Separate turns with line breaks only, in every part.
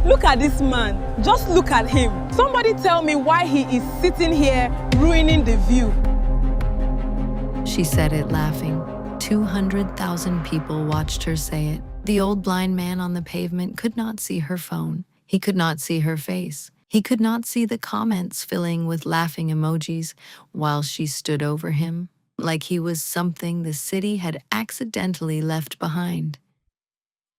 Look at this man. Just look at him. Somebody tell me why he is sitting here ruining the view.
She said it laughing. 200,000 people watched her say it. The old blind man on the pavement could not see her phone. He could not see her face. He could not see the comments filling with laughing emojis while she stood over him, like he was something the city had accidentally left behind.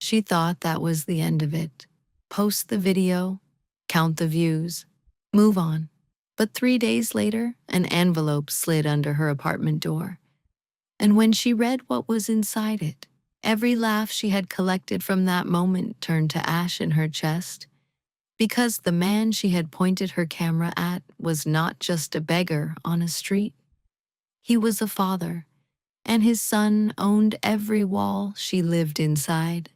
She thought that was the end of it. Post the video, count the views, move on. But 3 days later, an envelope slid under her apartment door. And when she read what was inside it, every laugh she had collected from that moment turned to ash in her chest, because the man she had pointed her camera at was not just a beggar on a street. He was a father, and his son owned every wall she lived inside.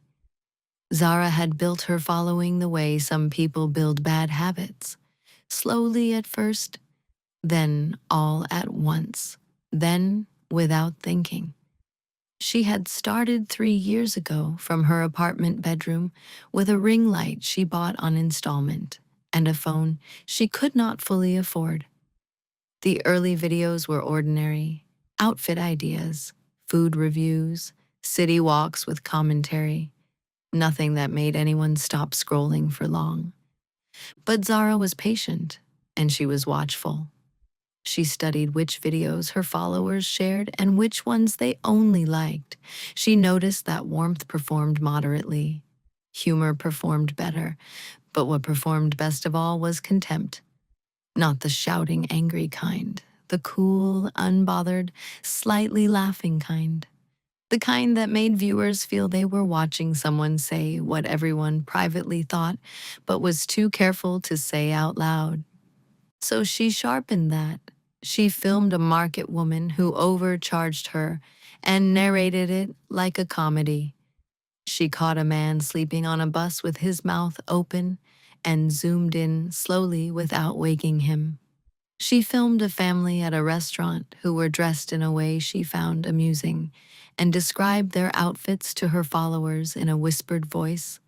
Zara had built her following the way some people build bad habits, slowly at first, then all at once, then without thinking. She had started 3 years ago from her apartment bedroom with a ring light she bought on installment and a phone she could not fully afford. The early videos were ordinary: outfit ideas, food reviews, city walks with commentary. Nothing that made anyone stop scrolling for long. But Zara was patient, and she was watchful. She studied which videos her followers shared and which ones they only liked. She noticed that warmth performed moderately. Humor performed better, but what performed best of all was contempt. Not the shouting, angry kind, the cool, unbothered, slightly laughing kind. The kind that made viewers feel they were watching someone say what everyone privately thought, but was too careful to say out loud. So she sharpened that. She filmed a market woman who overcharged her and narrated it like a comedy. She caught a man sleeping on a bus with his mouth open and zoomed in slowly without waking him. She filmed a family at a restaurant who were dressed in a way she found amusing and described their outfits to her followers in a whispered voice,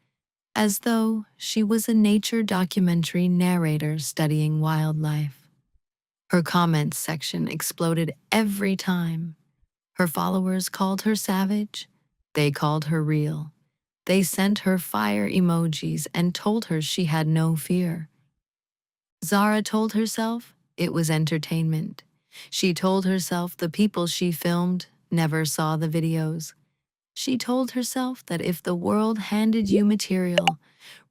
as though she was a nature documentary narrator studying wildlife. Her comments section exploded every time. Her followers called her savage. They called her real. They sent her fire emojis and told her she had no fear. Zara told herself it was entertainment. She told herself the people she filmed never saw the videos. She told herself that if the world handed you material,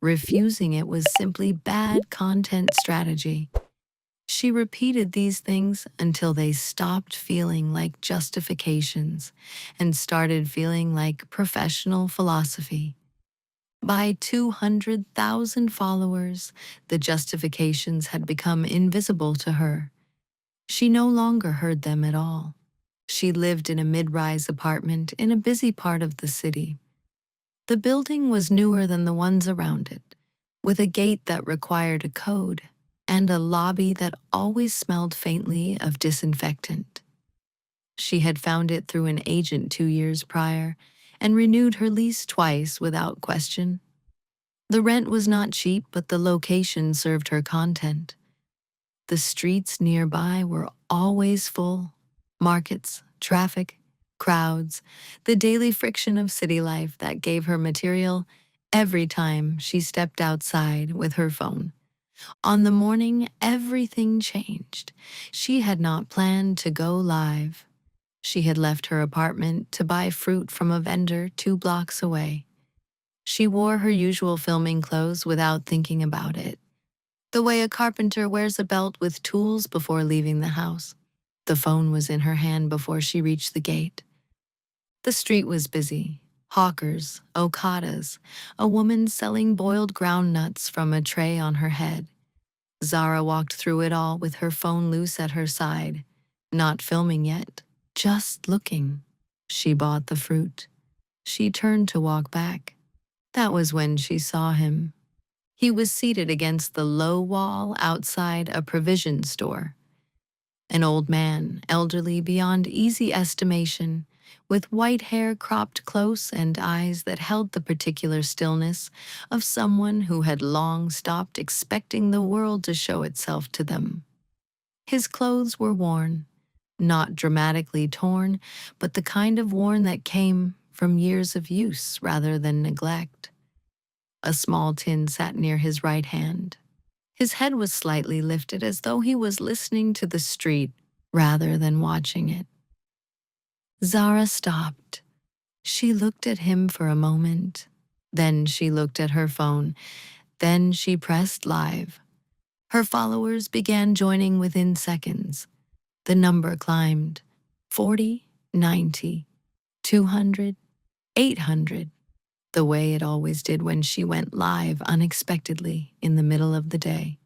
refusing it was simply bad content strategy. She repeated these things until they stopped feeling like justifications and started feeling like professional philosophy. By 200,000 followers, the justifications had become invisible to her. She no longer heard them at all. She lived in a mid-rise apartment in a busy part of the city. The building was newer than the ones around it, with a gate that required a code and a lobby that always smelled faintly of disinfectant. She had found it through an agent 2 years prior and renewed her lease twice without question. The rent was not cheap, but the location served her content. The streets nearby were always full. Markets, traffic, crowds, the daily friction of city life that gave her material every time she stepped outside with her phone. On the morning everything changed. She had not planned to go live. She had left her apartment to buy fruit from a vendor 2 blocks away. She wore her usual filming clothes without thinking about it, the way a carpenter wears a belt with tools before leaving the house. The phone was in her hand before she reached the gate. The street was busy. Hawkers, okadas, a woman selling boiled ground nuts from a tray on her head. Zara walked through it all with her phone loose at her side, not filming yet, just looking. She bought the fruit. She turned to walk back. That was when she saw him. He was seated against the low wall outside a provision store. An old man, elderly beyond easy estimation, with white hair cropped close and eyes that held the particular stillness of someone who had long stopped expecting the world to show itself to them. His clothes were worn, not dramatically torn, but the kind of worn that came from years of use rather than neglect. A small tin sat near his right hand. His head was slightly lifted as though he was listening to the street rather than watching it. Zara stopped. She looked at him for a moment. Then she looked at her phone. Then she pressed live. Her followers began joining within seconds. The number climbed. 40, 90, 200, 800. The way it always did when she went live unexpectedly in the middle of the day.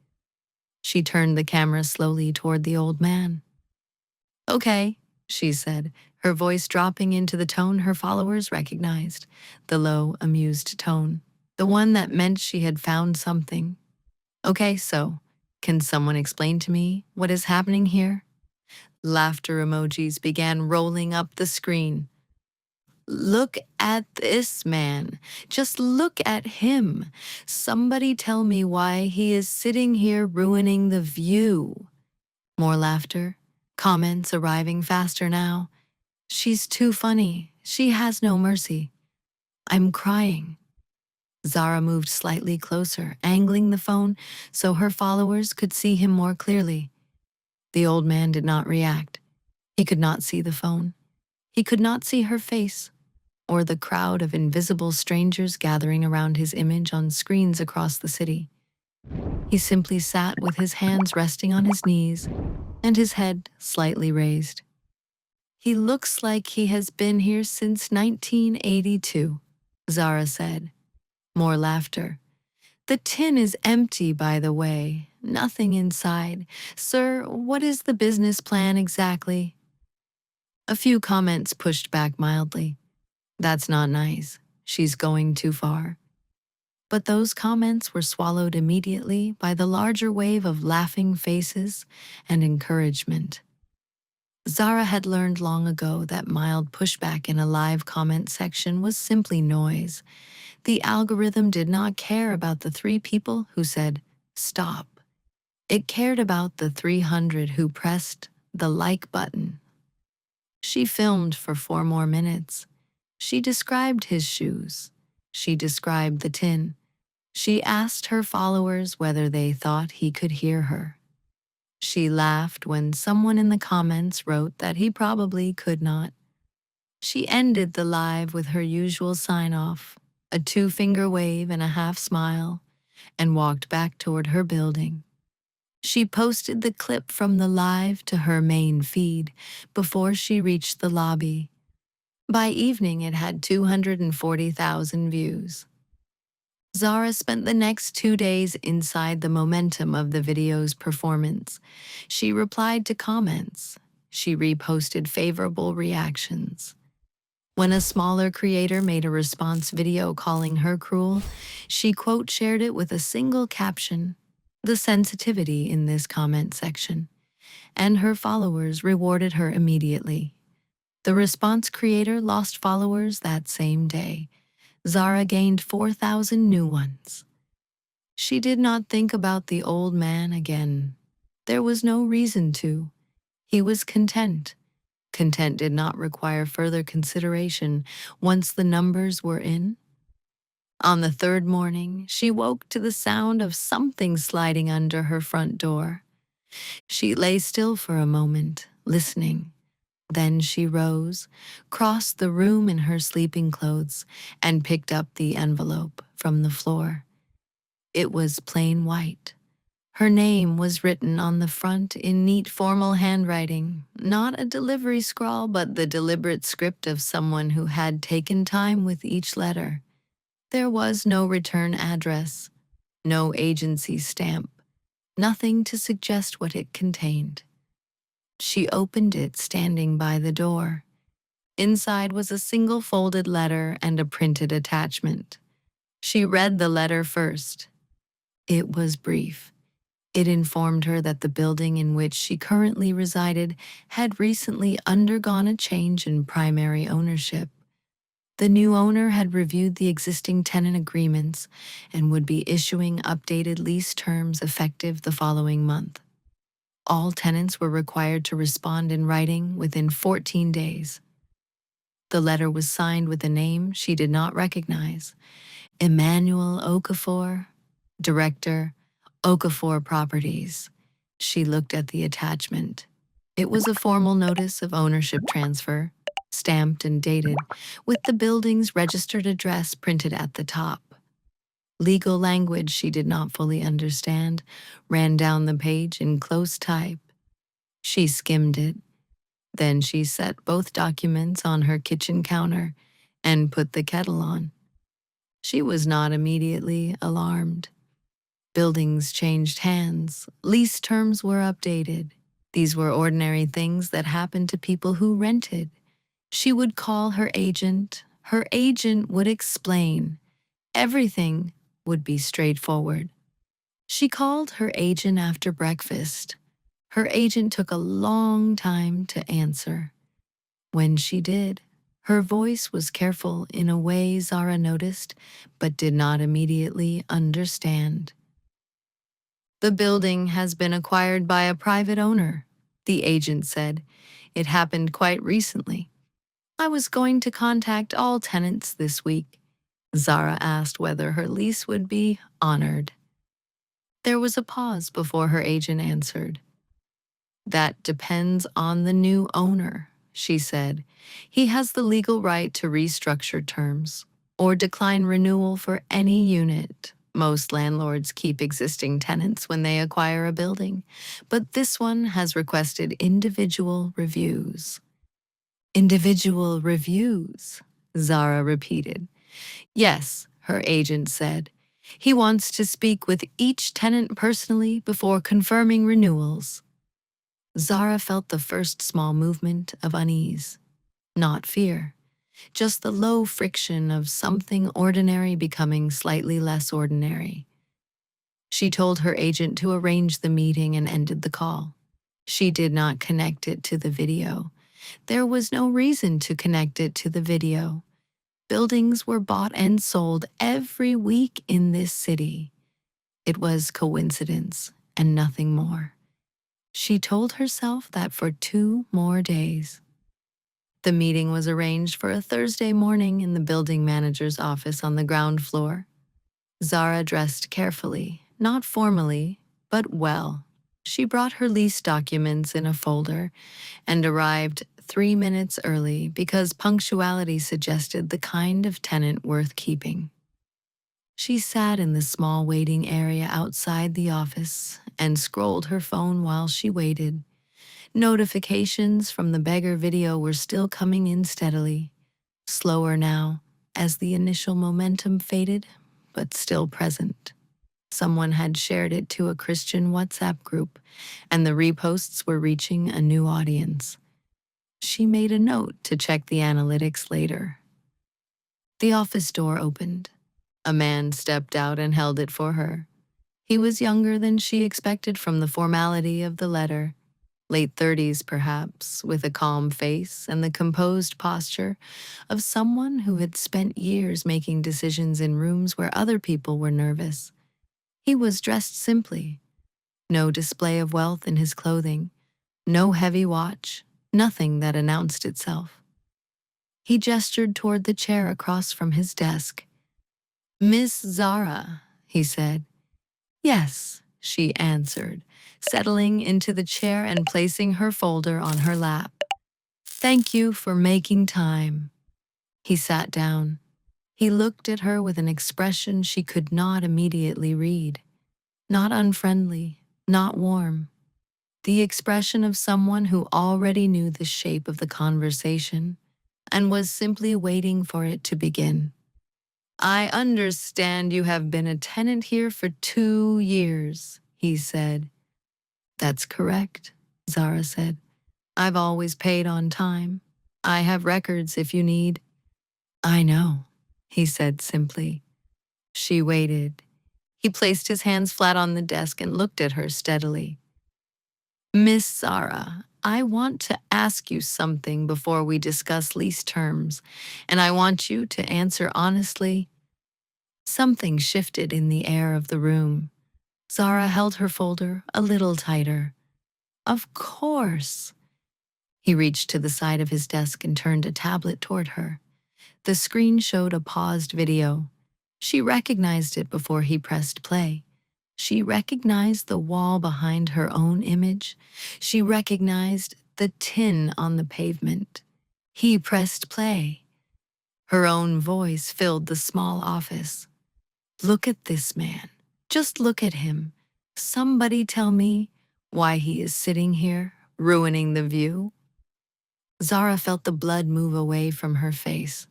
She turned the camera slowly toward the old man. "Okay," she said, her voice dropping into the tone her followers recognized, the low, amused tone, the one that meant she had found something. "Okay, so, can someone explain to me what is happening here?" Laughter emojis began rolling up the screen. "Look at this man. Just look at him. Somebody tell me why he is sitting here ruining the view." More laughter, comments arriving faster now. "She's too funny. She has no mercy. I'm crying." Zara moved slightly closer, angling the phone so her followers could see him more clearly. The old man did not react. He could not see the phone. He could not see her face, or the crowd of invisible strangers gathering around his image on screens across the city. He simply sat with his hands resting on his knees and his head slightly raised. "He looks like he has been here since 1982, Zara said. More laughter. "The tin is empty, by the way. Nothing inside. Sir, what is the business plan exactly?" A few comments pushed back mildly. "That's not nice. She's going too far." But those comments were swallowed immediately by the larger wave of laughing faces and encouragement. Zara had learned long ago that mild pushback in a live comment section was simply noise. The algorithm did not care about the 3 people who said, "Stop." It cared about the 300 who pressed the like button. She filmed for 4 more minutes. She described his shoes. She described the tin. She asked her followers whether they thought he could hear her. She laughed when someone in the comments wrote that he probably could not. She ended the live with her usual sign-off, a 2-finger wave and a half smile, and walked back toward her building. She posted the clip from the live to her main feed before she reached the lobby. By evening, it had 240,000 views. Zara spent the next 2 days inside the momentum of the video's performance. She replied to comments. She reposted favorable reactions. When a smaller creator made a response video calling her cruel, she quote-shared it with a single caption, "The sensitivity in this comment section," and her followers rewarded her immediately. The response creator lost followers that same day. Zara gained 4,000 new ones. She did not think about the old man again. There was no reason to. He was content. Content did not require further consideration once the numbers were in. On the 3rd morning, she woke to the sound of something sliding under her front door. She lay still for a moment, listening. Then she rose, crossed the room in her sleeping clothes, and picked up the envelope from the floor. It was plain white. Her name was written on the front in neat formal handwriting, not a delivery scrawl, but the deliberate script of someone who had taken time with each letter. There was no return address, no agency stamp, nothing to suggest what it contained. She opened it standing by the door. Inside was a single folded letter and a printed attachment. She read the letter first. It was brief. It informed her that the building in which she currently resided had recently undergone a change in primary ownership. The new owner had reviewed the existing tenant agreements and would be issuing updated lease terms effective the following month. All tenants were required to respond in writing within 14 days. The letter was signed with a name she did not recognize: Emmanuel Okafor, Director, Okafor Properties. She looked at the attachment. It was a formal notice of ownership transfer, stamped and dated, with the building's registered address printed at the top. Legal language she did not fully understand ran down the page in close type. She skimmed it. Then she set both documents on her kitchen counter and put the kettle on. She was not immediately alarmed. Buildings changed hands. Lease terms were updated. These were ordinary things that happened to people who rented. She would call her agent. Her agent would explain. Everything would be straightforward. She called her agent after breakfast. Her agent took a long time to answer. When she did, her voice was careful in a way Zara noticed but did not immediately understand. "The building has been acquired by a private owner," the agent said. "It happened quite recently. I was going to contact all tenants this week." Zara asked whether her lease would be honored. There was a pause before her agent answered. "That depends on the new owner," she said. "He has the legal right to restructure terms or decline renewal for any unit. Most landlords keep existing tenants when they acquire a building, but this one has requested individual reviews." "Individual reviews," Zara repeated. "Yes," her agent said. "He wants to speak with each tenant personally before confirming renewals." Zara felt the first small movement of unease. Not fear, just the low friction of something ordinary becoming slightly less ordinary. She told her agent to arrange the meeting and ended the call. She did not connect it to the video. There was no reason to connect it to the video. Buildings were bought and sold every week in this city. It was coincidence and nothing more. She told herself that for 2 more days. The meeting was arranged for a Thursday morning in the building manager's office on the ground floor. Zara dressed carefully, not formally, but well. She brought her lease documents in a folder and arrived 3 minutes early because punctuality suggested the kind of tenant worth keeping. She sat in the small waiting area outside the office and scrolled her phone while she waited. Notifications from the Beggar video were still coming in steadily, slower now as the initial momentum faded, but still present. Someone had shared it to a Christian WhatsApp group, and the reposts were reaching a new audience. She made a note to check the analytics later. The office door opened. A man stepped out and held it for her. He was younger than she expected from the formality of the letter, late 30s perhaps, with a calm face and the composed posture of someone who had spent years making decisions in rooms where other people were nervous. He was dressed simply. No display of wealth in his clothing, no heavy watch, nothing that announced itself. He gestured toward the chair across from his desk. "Miss Zara," he said. "Yes," she answered, settling into the chair and placing her folder on her lap. "Thank you for making time." He sat down. He looked at her with an expression she could not immediately read. Not unfriendly, not warm. The expression of someone who already knew the shape of the conversation and was simply waiting for it to begin. "I understand you have been a tenant here for 2 years, he said. "That's correct," Zara said. "I've always paid on time. I have records if you need." "I know," he said simply. She waited. He placed his hands flat on the desk and looked at her steadily. Miss Zara, I want to ask you something before we discuss lease terms, and I want you to answer honestly. Something shifted in the air of the room. Zara held her folder a little tighter. Of course. He reached to the side of his desk and turned a tablet toward her. The screen showed a paused video. She recognized it before he pressed play. She recognized the wall behind her own image. She recognized the tin on the pavement. He pressed play. Her own voice filled the small office. Look at this man. Just look at him. Somebody tell me why he is sitting here, ruining the view. Zara felt the blood move away from her face.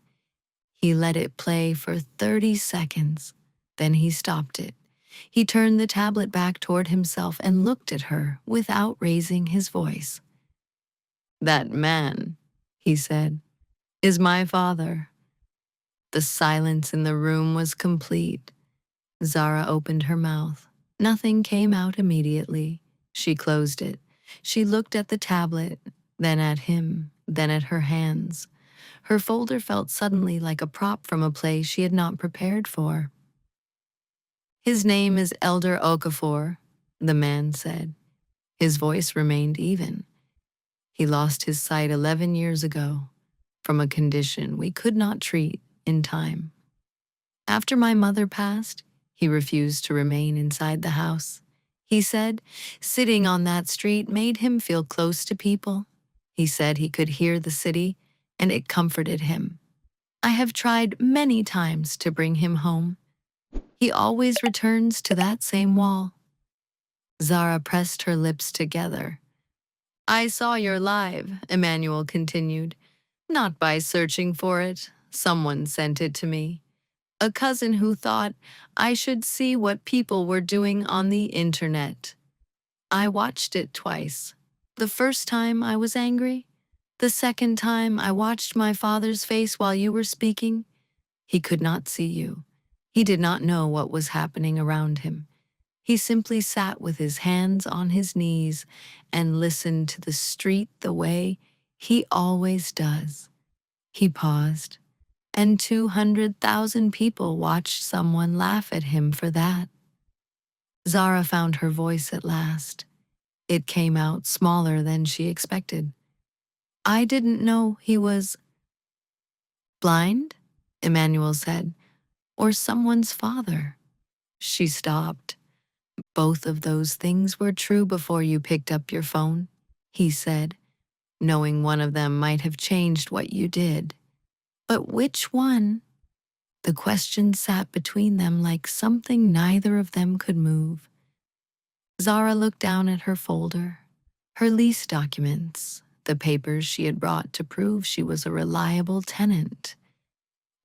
He let it play for 30 seconds. Then he stopped it. He turned the tablet back toward himself and looked at her without raising his voice. That man, he said, is my father. The silence in the room was complete. Zara opened her mouth. Nothing came out immediately. She closed it. She looked at the tablet, then at him, then at her hands. Her folder felt suddenly like a prop from a play she had not prepared for. His name is Elder Okafor, the man said. His voice remained even. He lost his sight 11 years ago, from a condition we could not treat in time. After my mother passed, he refused to remain inside the house. He said sitting on that street made him feel close to people. He said he could hear the city, and it comforted him. I have tried many times to bring him home. He always returns to that same wall. Zara pressed her lips together. I saw your live, Emmanuel continued. Not by searching for it. Someone sent it to me. A cousin who thought I should see what people were doing on the internet. I watched it twice. The first time I was angry. The second time I watched my father's face while you were speaking. He could not see you. He did not know what was happening around him. He simply sat with his hands on his knees and listened to the street the way he always does. He paused, and 200,000 people watched someone laugh at him for that. Zara found her voice at last. It came out smaller than she expected. I didn't know he was blind, Emmanuel said, or someone's father. She stopped. Both of those things were true before you picked up your phone, he said, knowing one of them might have changed what you did. But which one? The question sat between them like something neither of them could move. Zara looked down at her folder, her lease documents, the papers she had brought to prove she was a reliable tenant,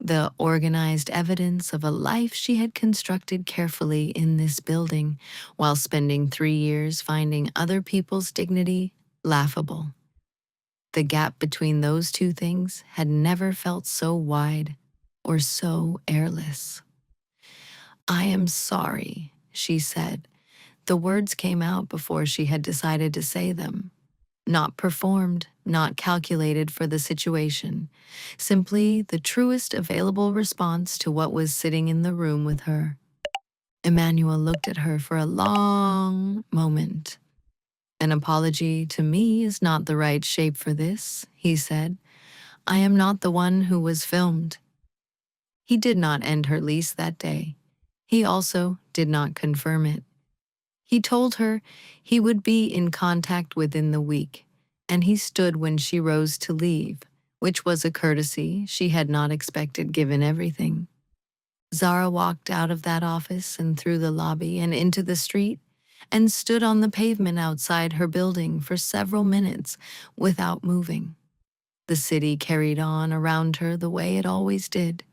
the organized evidence of a life she had constructed carefully in this building while spending 3 years finding other people's dignity laughable. The gap between those two things had never felt so wide or so airless. I am sorry, she said. The words came out before she had decided to say them. Not performed, not calculated for the situation. Simply the truest available response to what was sitting in the room with her. Emmanuel looked at her for a long moment. An apology to me is not the right shape for this, he said. I am not the one who was filmed. He did not end her lease that day. He also did not confirm it. He told her he would be in contact within the week, and he stood when she rose to leave, which was a courtesy she had not expected given everything. Zara walked out of that office and through the lobby and into the street and stood on the pavement outside her building for several minutes without moving. The city carried on around her the way it always did.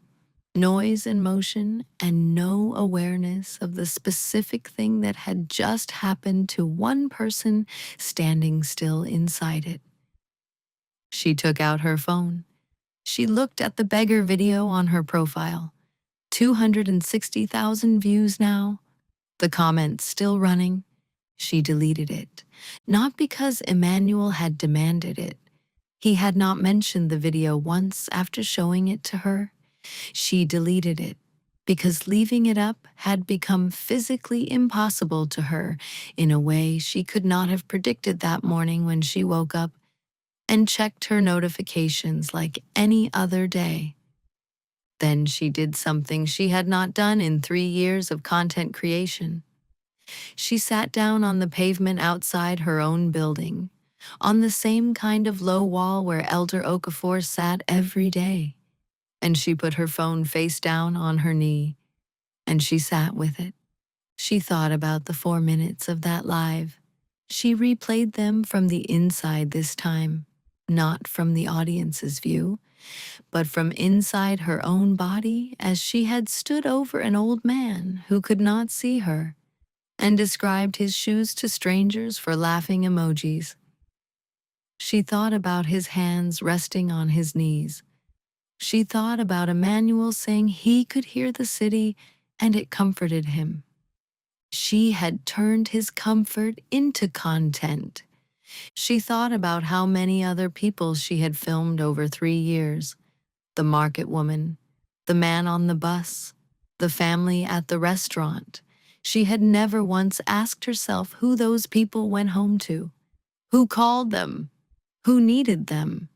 Noise and motion, and no awareness of the specific thing that had just happened to one person standing still inside it. She took out her phone. She looked at the Beggar video on her profile. 260,000 views now. The comment still running, she deleted it. Not because Emmanuel had demanded it. He had not mentioned the video once after showing it to her. She deleted it because leaving it up had become physically impossible to her in a way she could not have predicted that morning when she woke up and checked her notifications like any other day. Then she did something she had not done in 3 years of content creation. She sat down on the pavement outside her own building, on the same kind of low wall where Elder Okafor sat every day. And she put her phone face down on her knee, and she sat with it. She thought about the 4 minutes of that live. She replayed them from the inside this time, not from the audience's view, but from inside her own body as she had stood over an old man who could not see her and described his shoes to strangers for laughing emojis. She thought about his hands resting on his knees. She thought about Emmanuel saying he could hear the city and it comforted him. She had turned his comfort into content. She thought about how many other people she had filmed over 3 years. The market woman, the man on the bus, the family at the restaurant. She had never once asked herself who those people went home to, who called them, who needed them.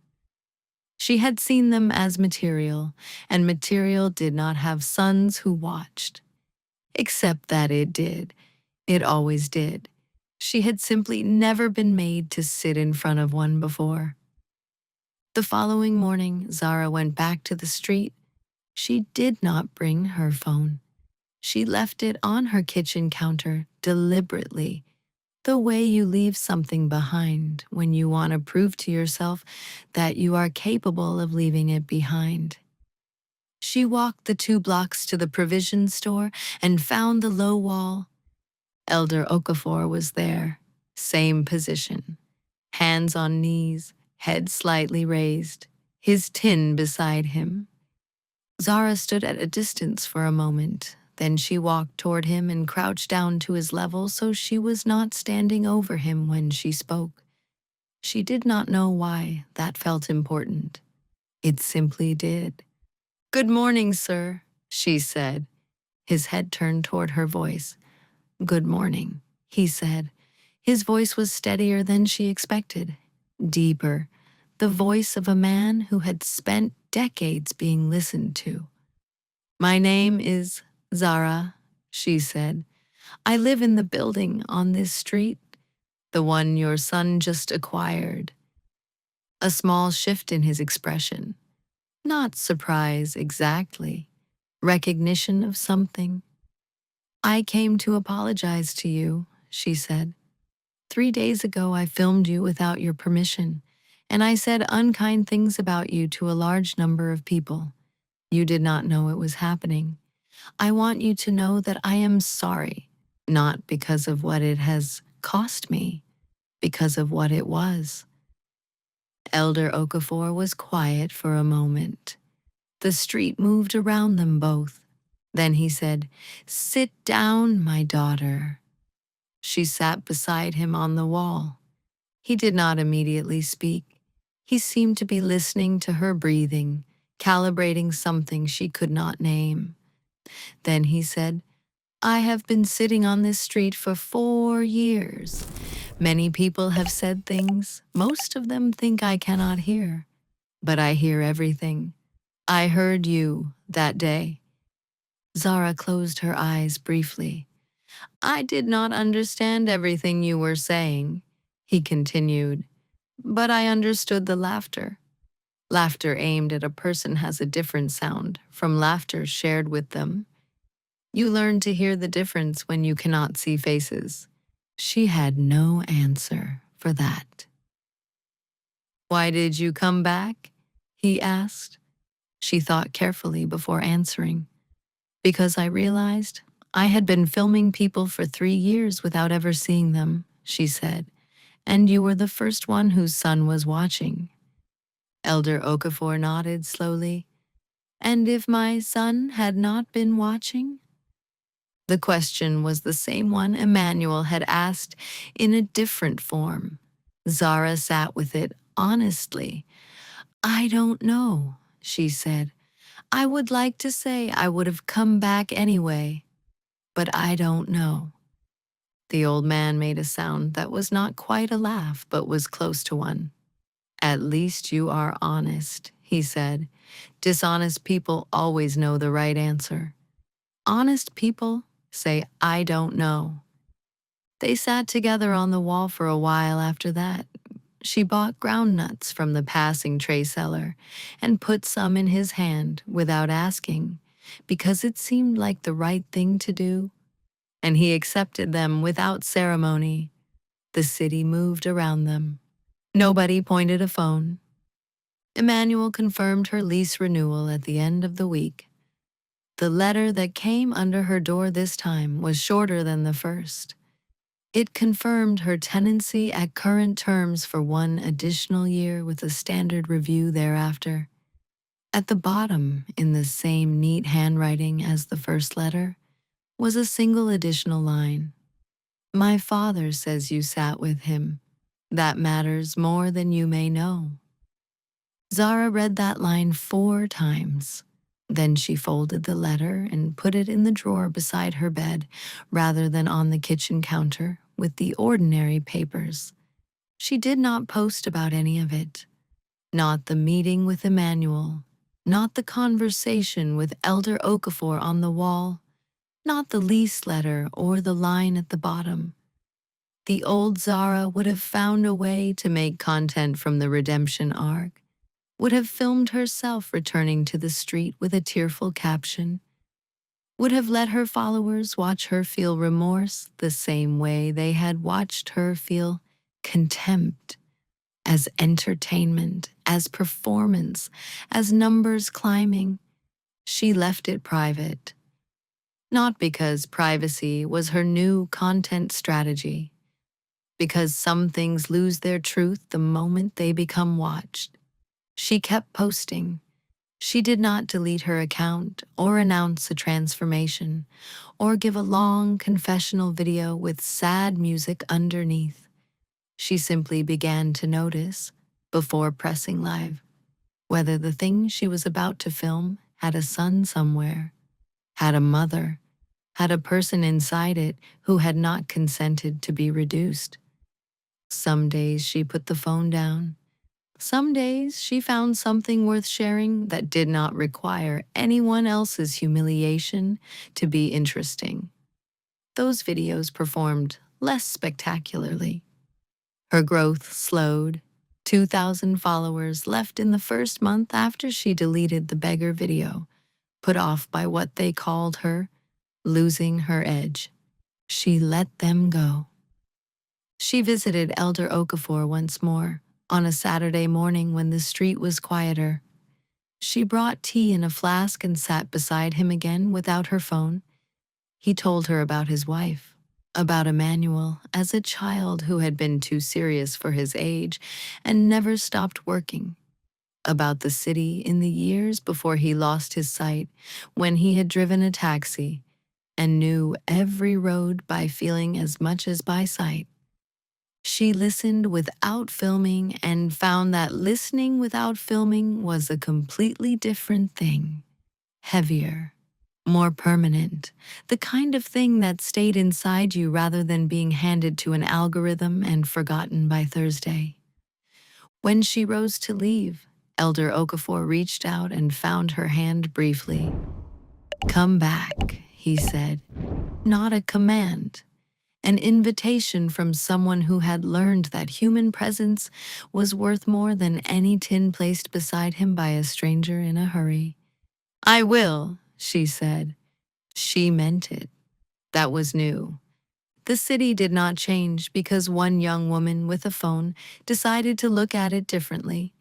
She had seen them as material, and material did not have sons who watched. Except that it did. It always did. She had simply never been made to sit in front of one before. The following morning, Zara went back to the street. She did not bring her phone. She left it on her kitchen counter deliberately, the way you leave something behind when you want to prove to yourself that you are capable of leaving it behind. She walked the 2 blocks to the provision store and found the low wall. Elder Okafor was there, same position, hands on knees, head slightly raised, his tin beside him. Zara stood at a distance for a moment. Then she walked toward him and crouched down to his level so she was not standing over him when she spoke. She did not know why that felt important. It simply did. "Good morning, sir," she said. His head turned toward her voice. "Good morning," he said. His voice was steadier than she expected, deeper, the voice of a man who had spent decades being listened to. "My name is Zara," she said. "I live in the building on this street, the one your son just acquired." A small shift in his expression. Not surprise exactly. Recognition of something. "I came to apologize to you," she said. 3 days ago I filmed you without your permission, and I said unkind things about you to a large number of people. You did not know it was happening. I want you to know that I am sorry, not because of what it has cost me, because of what it was. Elder Okafor was quiet for a moment. The street moved around them both. Then he said, "Sit down, my daughter." She sat beside him on the wall. He did not immediately speak. He seemed to be listening to her breathing, calibrating something she could not name. Then he said, "I have been sitting on this street for 4 years. Many people have said things. Most of them think I cannot hear. But I hear everything. I heard you that day." Zara closed her eyes briefly. "I did not understand everything you were saying," he continued, "but I understood the laughter. Laughter aimed at a person has a different sound from laughter shared with them. You learn to hear the difference when you cannot see faces." She had no answer for that. "Why did you come back?" he asked. She thought carefully before answering. "Because I realized I had been filming people for 3 years without ever seeing them," she said, "and you were the first one whose son was watching." Elder Okafor nodded slowly. "And if my son had not been watching?" The question was the same one Emmanuel had asked in a different form. Zara sat with it honestly. "I don't know," she said. "I would like to say I would have come back anyway, but I don't know." The old man made a sound that was not quite a laugh, but was close to one. "At least you are honest," he said. "Dishonest people always know the right answer. Honest people say, 'I don't know.'" They sat together on the wall for a while after that. She bought groundnuts from the passing tray seller and put some in his hand without asking, because it seemed like the right thing to do, and he accepted them without ceremony. The city moved around them. Nobody pointed a phone. Emmanuel confirmed her lease renewal at the end of the week. The letter that came under her door this time was shorter than the first. It confirmed her tenancy at current terms for 1 additional year with a standard review thereafter. At the bottom, in the same neat handwriting as the first letter, was a single additional line. "My father says you sat with him. That matters more than you may know." Zara read that line 4 times. Then she folded the letter and put it in the drawer beside her bed, rather than on the kitchen counter with the ordinary papers. She did not post about any of it. Not the meeting with Emmanuel, not the conversation with Elder Okafor on the wall, not the lease letter or the line at the bottom. The old Zara would have found a way to make content from the redemption arc, would have filmed herself returning to the street with a tearful caption, would have let her followers watch her feel remorse the same way they had watched her feel contempt, as entertainment, as performance, as numbers climbing. She left it private. Not because privacy was her new content strategy, because some things lose their truth the moment they become watched. She kept posting. She did not delete her account or announce a transformation or give a long confessional video with sad music underneath. She simply began to notice, before pressing live, whether the thing she was about to film had a son somewhere, had a mother, had a person inside it who had not consented to be reduced. Some days she put the phone down. Some days she found something worth sharing that did not require anyone else's humiliation to be interesting. Those videos performed less spectacularly. Her growth slowed. 2,000 followers left in the first month after she deleted the Beggar video, put off by what they called her losing her edge. She let them go. She visited Elder Okafor once more, on a Saturday morning when the street was quieter. She brought tea in a flask and sat beside him again without her phone. He told her about his wife, about Emmanuel as a child who had been too serious for his age and never stopped working, about the city in the years before he lost his sight, when he had driven a taxi and knew every road by feeling as much as by sight. She listened without filming and found that listening without filming was a completely different thing. Heavier, more permanent, the kind of thing that stayed inside you rather than being handed to an algorithm and forgotten by Thursday. When she rose to leave, Elder Okafor reached out and found her hand briefly. "Come back," he said. Not a command. An invitation from someone who had learned that human presence was worth more than any tin placed beside him by a stranger in a hurry. "I will," she said. She meant it. That was new. The city did not change because one young woman with a phone decided to look at it differently.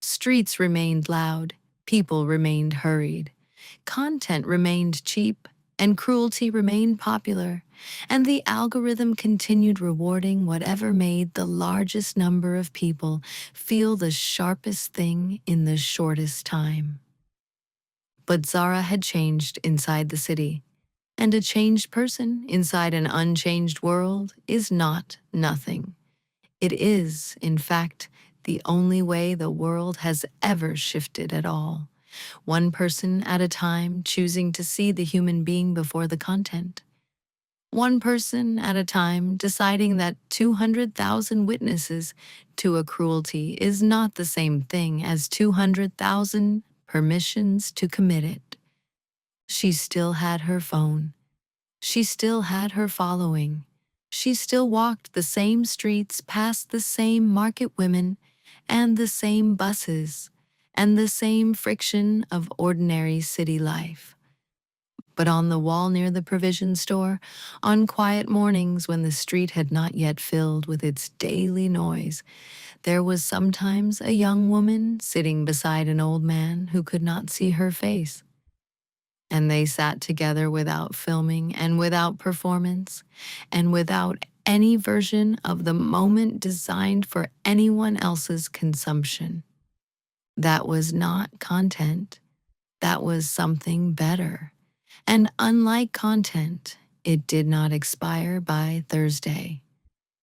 Streets remained loud, people remained hurried, content remained cheap, and cruelty remained popular, and the algorithm continued rewarding whatever made the largest number of people feel the sharpest thing in the shortest time. But Zara had changed inside the city. And a changed person inside an unchanged world is not nothing. It is, in fact, the only way the world has ever shifted at all. One person at a time choosing to see the human being before the content. One person at a time deciding that 200,000 witnesses to a cruelty is not the same thing as 200,000 permissions to commit it. She still had her phone. She still had her following. She still walked the same streets past the same market women and the same buses and the same friction of ordinary city life. But on the wall near the provision store, on quiet mornings when the street had not yet filled with its daily noise, there was sometimes a young woman sitting beside an old man who could not see her face. And they sat together without filming and without performance and without any version of the moment designed for anyone else's consumption. That was not content. That was something better. And unlike content, it did not expire by Thursday.